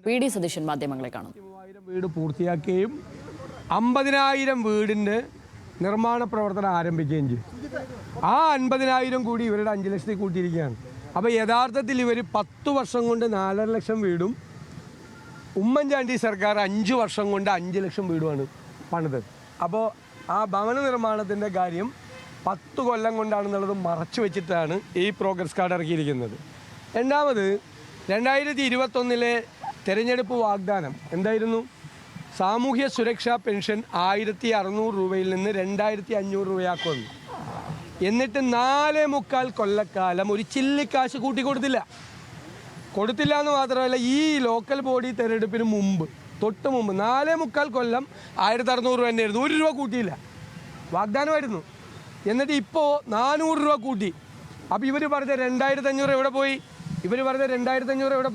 VD. Satheesan മാധ്യമങ്ങളെ കാണും. 3000 വീട് പൂർത്തിയാക്കുകയും 50,000 വീടിൻ്റെ നിർമ്മാണ പ്രവർത്തനം ആരംഭിക്കുകയും ചെയ്യും. ആ 50,000 കൂടി ഇവരുടെ 5 ലക്ഷത്തിൽ കൂട്ടിയിരിക്കുകയാണ്. അപ്പോൾ യഥാർത്ഥത്തിൽ ഇവർ 10 വർഷം കൊണ്ട് 4.5 ലക്ഷം വീടും ഉമ്മൻചാണ്ടി സർക്കാർ 5 വർഷം കൊണ്ട് 5 ലക്ഷം വീടുമാണ് പണിതത്. അപ്പോൾ ആ ഭവന നിർമ്മാണത്തിൻ്റെ കാര്യം 10 കൊല്ലം കൊണ്ടാണെന്നുള്ളത് മറച്ചു വെച്ചിട്ടാണ് ഈ പ്രോഗ്രസ് കാർഡ് ഇറക്കിയിരിക്കുന്നത്. രണ്ടാമത് 2021 തെരഞ്ഞെടുപ്പ് വാഗ്ദാനം എന്തായിരുന്നു? സാമൂഹ്യ സുരക്ഷാ പെൻഷൻ 1600 രൂപയിൽ നിന്ന് 2500 രൂപയാക്കുന്നു. എന്നിട്ട് 4.25 കൊല്ലക്കാലം ഒരു ചില്ലിക്കാശ് കൂട്ടിക്കൊടുത്തില്ല എന്ന് മാത്രമല്ല, ഈ ലോക്കൽ ബോഡി തെരഞ്ഞെടുപ്പിന് മുമ്പ് തൊട്ട് മുമ്പ് 4.25 കൊല്ലം 1600 തന്നെയായിരുന്നു. 1 രൂപ കൂട്ടിയില്ല, വാഗ്ദാനമായിരുന്നു. എന്നിട്ട് ഇപ്പോൾ 400 രൂപ കൂട്ടി. അപ്പോൾ ഇവർ പറഞ്ഞ 2500 എവിടെ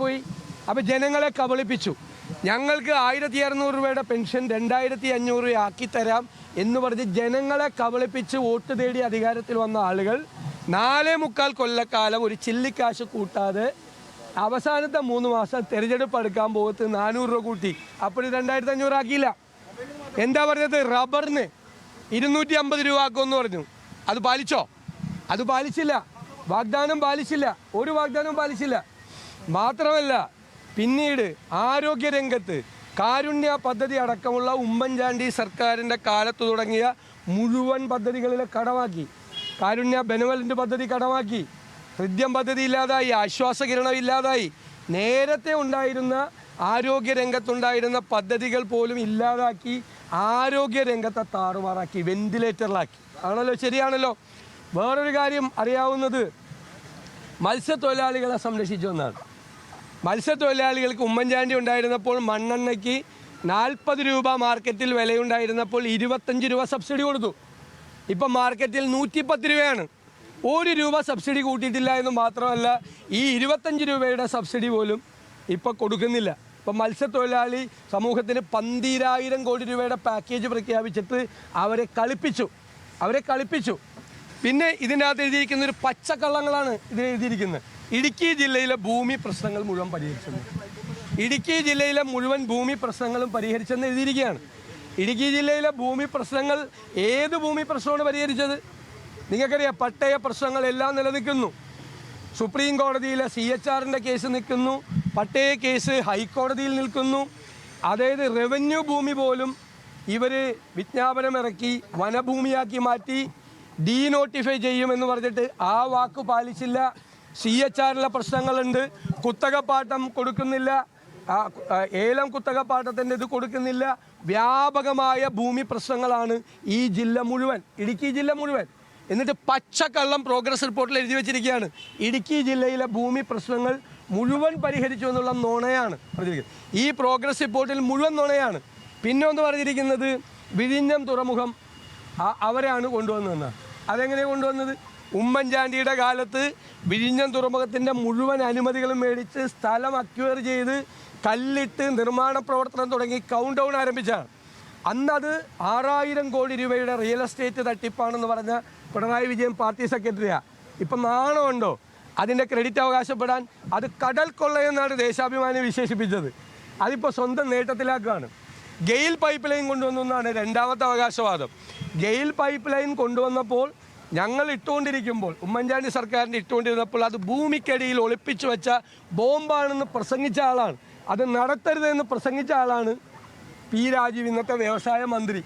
പോയി? അപ്പോൾ ജനങ്ങളെ കബളിപ്പിച്ചു. ഞങ്ങൾക്ക് 1200 രൂപയുടെ പെൻഷൻ 2500 ആക്കി തരാം എന്ന് പറഞ്ഞ് ജനങ്ങളെ കബളിപ്പിച്ച് വോട്ട് തേടി അധികാരത്തിൽ വന്ന ആളുകൾ 4.25 കൊല്ലക്കാലം ഒരു ചില്ലിക്കാശ് കൂട്ടാതെ അവസാനത്തെ 3 മാസം തെരഞ്ഞെടുപ്പ് എടുക്കാൻ പോകത്ത് 400 രൂപ കൂട്ടി. അപ്പോൾ 2500 ആക്കിയില്ല. എന്താ പറഞ്ഞത്? റബ്ബറിന് 250 രൂപ ആക്കുമെന്ന് പറഞ്ഞു. അത് പാലിച്ചോ? അത് പാലിച്ചില്ല. വാഗ്ദാനം പാലിച്ചില്ല. ഒരു വാഗ്ദാനവും പാലിച്ചില്ല. മാത്രമല്ല, പിന്നീട് ആരോഗ്യരംഗത്ത് കാരുണ്യ പദ്ധതി അടക്കമുള്ള ഉമ്മൻചാണ്ടി സർക്കാരിൻ്റെ കാലത്ത് തുടങ്ങിയ മുഴുവൻ പദ്ധതികളിലെ കടമാക്കി. കാരുണ്യ ബെനവലൻ്റ് പദ്ധതി കടമാക്കി, ഹൃദ്യം പദ്ധതി ഇല്ലാതായി, ആശ്വാസകിരണം ഇല്ലാതായി, നേരത്തെ ഉണ്ടായിരുന്ന ആരോഗ്യരംഗത്തുണ്ടായിരുന്ന പദ്ധതികൾ പോലും ഇല്ലാതാക്കി ആരോഗ്യരംഗത്തെ താറുമാറാക്കി, വെന്റിലേറ്ററിലാക്കി. ആണല്ലോ, ശരിയാണല്ലോ. വേറൊരു കാര്യം അറിയാവുന്നത്, മത്സ്യത്തൊഴിലാളികളെ സംരക്ഷിച്ചു എന്നാണ്. മത്സ്യത്തൊഴിലാളികൾക്ക് ഉമ്മൻചാണ്ടി ഉണ്ടായിരുന്നപ്പോൾ മണ്ണെണ്ണയ്ക്ക് 40 രൂപ മാർക്കറ്റിൽ വിലയുണ്ടായിരുന്നപ്പോൾ 25 രൂപ സബ്സിഡി കൊടുത്തു. ഇപ്പം മാർക്കറ്റിൽ 110 രൂപയാണ്. 1 രൂപ സബ്സിഡി കൂട്ടിയിട്ടില്ല എന്ന് മാത്രമല്ല, ഈ 25 രൂപയുടെ സബ്സിഡി പോലും ഇപ്പം കൊടുക്കുന്നില്ല. ഇപ്പം മത്സ്യത്തൊഴിലാളി സമൂഹത്തിന് 12,000 കോടി രൂപയുടെ പാക്കേജ് പ്രഖ്യാപിച്ചിട്ട് അവരെ കളിപ്പിച്ചു. പിന്നെ ഇതിൻ്റെ അകത്ത് എഴുതിയിരിക്കുന്ന ഒരു പച്ചക്കള്ളങ്ങളാണ് ഇതിൽ എഴുതിയിരിക്കുന്നത്. ഇടുക്കി ജില്ലയിലെ ഭൂമി പ്രശ്നങ്ങൾ മുഴുവൻ പരിഹരിച്ചെന്ന്. ഇടുക്കി ജില്ലയിലെ മുഴുവൻ ഭൂമി പ്രശ്നങ്ങളും പരിഹരിച്ചെന്ന് എഴുതിയിരിക്കുകയാണ്. ഇടുക്കി ജില്ലയിലെ ഭൂമി പ്രശ്നങ്ങൾ, ഏത് ഭൂമി പ്രശ്നമാണ് പരിഹരിച്ചത്? നിങ്ങൾക്കറിയാം, പട്ടയ പ്രശ്നങ്ങളെല്ലാം നിലനിൽക്കുന്നു. സുപ്രീം കോടതിയിലെ CHRൻ്റെ കേസ് നിൽക്കുന്നു, പട്ടയ കേസ് ഹൈക്കോടതിയിൽ നിൽക്കുന്നു. അതായത് റവന്യൂ ഭൂമി പോലും ഇവർ വിജ്ഞാപനമിറക്കി വനഭൂമിയാക്കി മാറ്റി ഡീനോട്ടിഫൈ ചെയ്യുമെന്ന് പറഞ്ഞിട്ട് ആ വാക്ക് പാലിച്ചില്ല. CHRലെ പ്രശ്നങ്ങളുണ്ട്. കുത്തകപ്പാട്ടം കൊടുക്കുന്നില്ല, ഏലം കുത്തകപ്പാട്ടത്തിൻ്റെ ഇത് കൊടുക്കുന്നില്ല. വ്യാപകമായ ഭൂമി പ്രശ്നങ്ങളാണ് ഈ ജില്ല മുഴുവൻ, ഇടുക്കി ജില്ല മുഴുവൻ. എന്നിട്ട് പച്ചക്കള്ളം പ്രോഗ്രസ് റിപ്പോർട്ടിൽ എഴുതി വെച്ചിരിക്കുകയാണ്. ഇടുക്കി ജില്ലയിലെ ഭൂമി പ്രശ്നങ്ങൾ മുഴുവൻ പരിഹരിച്ചു എന്നുള്ള നുണയാണ് പറഞ്ഞിരിക്കുന്നത്. ഈ പ്രോഗ്രസ് റിപ്പോർട്ടിൽ മുഴുവൻ നുണയാണ്. പിന്നെ ഒന്ന് പറഞ്ഞിരിക്കുന്നത്, വിഴിഞ്ഞം തുറമുഖം അവരാണ് കൊണ്ടുവന്നതെന്നാണ്. അതെങ്ങനെയാണ് കൊണ്ടുവന്നത്? ഉമ്മൻചാണ്ടിയുടെ കാലത്ത് വിഴിഞ്ഞം തുറമുഖത്തിൻ്റെ മുഴുവൻ അനുമതികളും മേടിച്ച് സ്ഥലം അക്വയർ ചെയ്ത് കല്ലിട്ട് നിർമ്മാണ പ്രവർത്തനം തുടങ്ങി കൗണ്ട് ഡൗൺ ആരംഭിച്ചാണ്. അന്നത് 6000 കോടി രൂപയുടെ റിയൽ എസ്റ്റേറ്റ് തട്ടിപ്പാണെന്ന് പറഞ്ഞ പിണറായി വിജയൻ പാർട്ടി സെക്രട്ടറിയാണ്. ഇപ്പം നാണമുണ്ടോ അതിൻ്റെ ക്രെഡിറ്റ് അവകാശപ്പെടാൻ? അത് കടൽ കൊള്ളയെന്നാണ് ദേശാഭിമാനി വിശേഷിപ്പിച്ചത്. അതിപ്പോൾ സ്വന്തം നേട്ടത്തിലാക്കുകയാണ്. ഗെയിൽ പൈപ്പ് ലൈൻ കൊണ്ടുവന്നെന്നാണ് രണ്ടാമത്തെ അവകാശവാദം. ഗെയിൽ പൈപ്പ് ലൈൻ കൊണ്ടുവന്നപ്പോൾ ഞങ്ങൾ ഇട്ടുകൊണ്ടിരിക്കുമ്പോൾ, ഉമ്മൻചാണ്ടി സർക്കാരിൻ്റെ ഇട്ടുകൊണ്ടിരുന്നപ്പോൾ, അത് ഭൂമിക്കടിയിൽ ഒളിപ്പിച്ചു വെച്ച ബോംബാണെന്ന് പ്രസംഗിച്ച ആളാണ്. അത് നടത്തരുതെന്ന് പ്രസംഗിച്ച ആളാണ് P. രാജീവ്, ഇന്നത്തെ വ്യവസായ മന്ത്രി.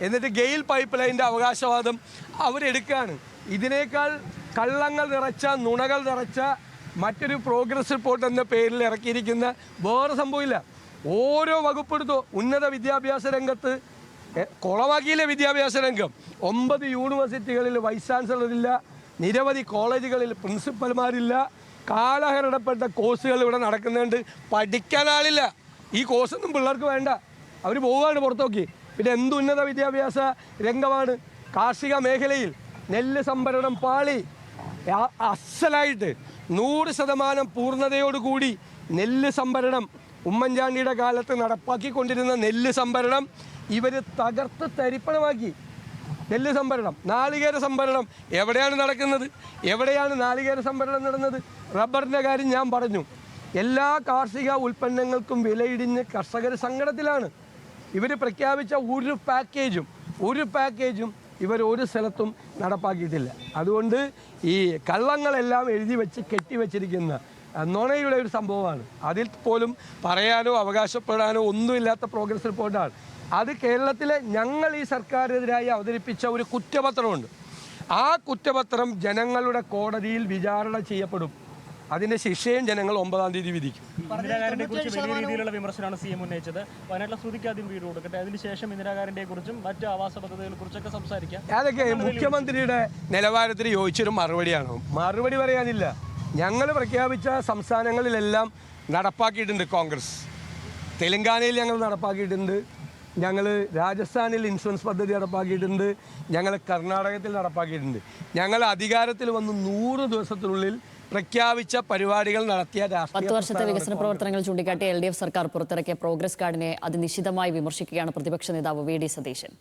എന്നിട്ട് ഗെയിൽ പൈപ്പ് ലൈൻ്റെ അവകാശവാദം അവരെടുക്കുകയാണ്. ഇതിനേക്കാൾ കള്ളങ്ങൾ നിറച്ച, നുണകൾ നിറച്ച മറ്റൊരു പ്രോഗ്രസ് റിപ്പോർട്ട് എന്ന പേരിൽ ഇറക്കിയിരിക്കുന്ന വേറെ സംഭവമില്ല. ഓരോ വകുപ്പെടുത്തോ ഉന്നത വിദ്യാഭ്യാസ രംഗത്ത് കുളമാക്കിയില്ലേ വിദ്യാഭ്യാസ രംഗം. 9 യൂണിവേഴ്സിറ്റികളിൽ വൈസ് ചാൻസലറില്ല, നിരവധി കോളേജുകളിൽ പ്രിൻസിപ്പൽമാരില്ല, കാലഹരണപ്പെട്ട കോഴ്സുകൾ ഇവിടെ നടക്കുന്നുണ്ട്. പഠിക്കാൻ ആളില്ല. ഈ കോഴ്സൊന്നും പിള്ളേർക്ക് വേണ്ട, അവർ പോവുകയാണ് പുറത്തോക്കി. പിന്നെ എന്ത് ഉന്നത വിദ്യാഭ്യാസ രംഗമാണ്? കാർഷിക മേഖലയിൽ നെല്ല് സംഭരണം പാളി. അസലായിട്ട് 100% പൂർണ്ണതയോടുകൂടി നെല്ല് സംഭരണം, ഉമ്മൻചാണ്ടിയുടെ കാലത്ത് നടപ്പാക്കിക്കൊണ്ടിരുന്ന നെല്ല് സംഭരണം ഇവർ തകർത്ത് തരിപ്പണമാക്കി. നെല്ല് സംഭരണം, നാളികേര സംഭരണം എവിടെയാണ് നടക്കുന്നത്? എവിടെയാണ് നാളികേര സംഭരണം നടന്നത്? റബ്ബറിൻ്റെ കാര്യം ഞാൻ പറഞ്ഞു. എല്ലാ കാർഷിക ഉൽപ്പന്നങ്ങൾക്കും വിലയിടിഞ്ഞ് കർഷകർ സങ്കടത്തിലാണ്. ഇവർ പ്രഖ്യാപിച്ച ഒരു പാക്കേജും ഇവർ ഒരു സ്ഥലത്തും നടപ്പാക്കിയിട്ടില്ല. അതുകൊണ്ട് ഈ കള്ളങ്ങളെല്ലാം എഴുതി വെച്ച് കെട്ടിവെച്ചിരിക്കുന്ന നുണയുടെ ഒരു സംഭവമാണ്. അതിൽ പോലും പറയാനോ അവകാശപ്പെടാനോ ഒന്നുമില്ലാത്ത പ്രോഗ്രസ് റിപ്പോർട്ടാണ്. അത് കേരളത്തിലെ ഞങ്ങൾ ഈ സർക്കാരിനെതിരായി അവതരിപ്പിച്ച ഒരു കുറ്റപത്രമുണ്ട്. ആ കുറ്റപത്രം ജനങ്ങളുടെ കോടതിയിൽ വിചാരണ ചെയ്യപ്പെടും. അതിന്റെ ശിക്ഷയും ജനങ്ങൾ 9-ാം തീയതി വിധിക്കും. ഇന്ദിരാഗാന്ധിയെ കുറിച്ച് വലിയ രീതിയിലുള്ള വിമർശനമാണ് CM ഉന്നയിച്ചത്. വയനാട്ടിലെ ശ്രുതിക്ക് ആദ്യം വീട് കൊടുക്കട്ടെ, അതിനുശേഷം ഇന്ദിരാഗാന്ധിയെ കുറിച്ചും മറ്റ് ആവാസ പദ്ധതികളെ കുറിച്ചൊക്കെ സംസാരിക്കാം. അതൊക്കെ മുഖ്യമന്ത്രിയുടെ നിലവാരത്തിന് യോജിച്ചൊരു മറുപടിയാണ്. മറുപടി പറയാനില്ല. ഞങ്ങൾ പ്രഖ്യാപിച്ച സംസ്ഥാനങ്ങളിലെല്ലാം നടപ്പാക്കിയിട്ടുണ്ട് കോൺഗ്രസ്. തെലങ്കാനയിൽ ഞങ്ങൾ നടപ്പാക്കിയിട്ടുണ്ട്, ഞങ്ങൾ രാജസ്ഥാനിൽ ഇൻഷുറൻസ് പദ്ധതി നടപ്പാക്കിയിട്ടുണ്ട്, ഞങ്ങൾ കർണാടകത്തിൽ നടപ്പാക്കിയിട്ടുണ്ട്. ഞങ്ങൾ അധികാരത്തിൽ വന്ന് 100 ദിവസത്തിനുള്ളിൽ പ്രഖ്യാപിച്ച പരിപാടികൾ നടത്തിയ 10 വർഷത്തെ വികസന പ്രവർത്തനങ്ങൾ ചൂണ്ടിക്കാട്ടി LDF സർക്കാർ പുറത്തിറക്കിയ പ്രോഗ്രസ് കാർഡിനെ അതിനിശിതമായി വിമർശിക്കുകയാണ് പ്രതിപക്ഷ നേതാവ് VD സതീശൻ.